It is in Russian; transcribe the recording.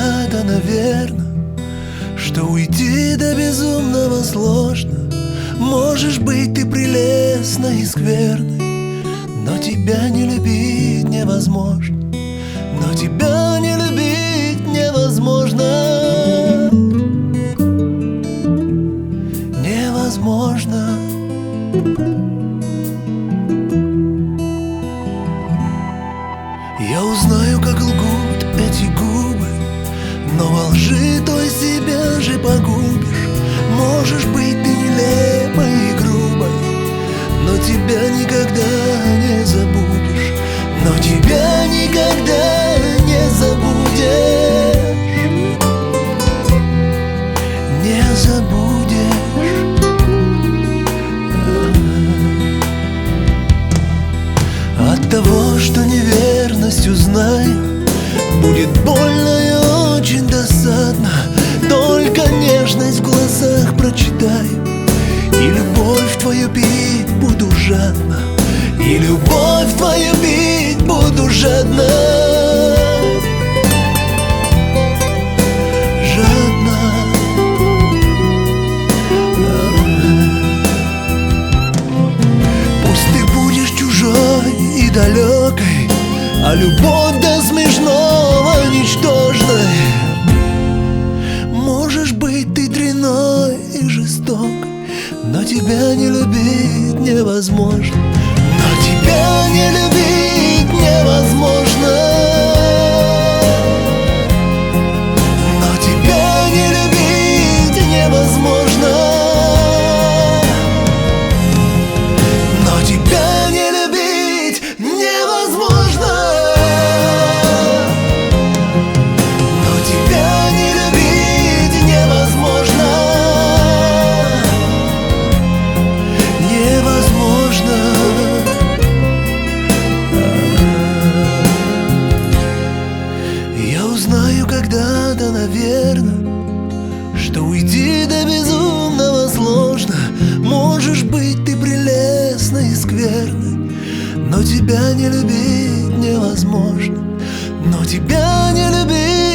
когда-то, наверно, что уйти до безумного сложно. Можешь быть ты прелестной и скверной, но тебя не любить невозможно. Но тебя не любить невозможно. Невозможно. Я узнаю, как лгут эти губы, но во лжи той себя же погубишь. Можешь быть ты нелепой и грубой, но тебя никогда не забудешь. Но тебя никогда не забудешь. Не забудешь. От того, что неверность узнаю, будет больно и очень досадно. Только нежность в глазах прочитаю, и любовь твою пить буду жадно. И любовь твою пить буду жадно. Жадно. Пусть ты будешь чужой и далекой, а любовь до смешного ничтожной. Можешь быть ты дрянной и жестокой, но тебя не любить невозможно. Но тебя не любить невозможно. Но тебя не любить невозможно. Но тебя не любить невозможно. Но тебя не любить невозможно. Невозможно. Я узнаю когда-то, наверно, что уйти до безумного сложно. Можешь быть ты прелестной и скверной, но тебя не любить невозможно. Но тебя не любить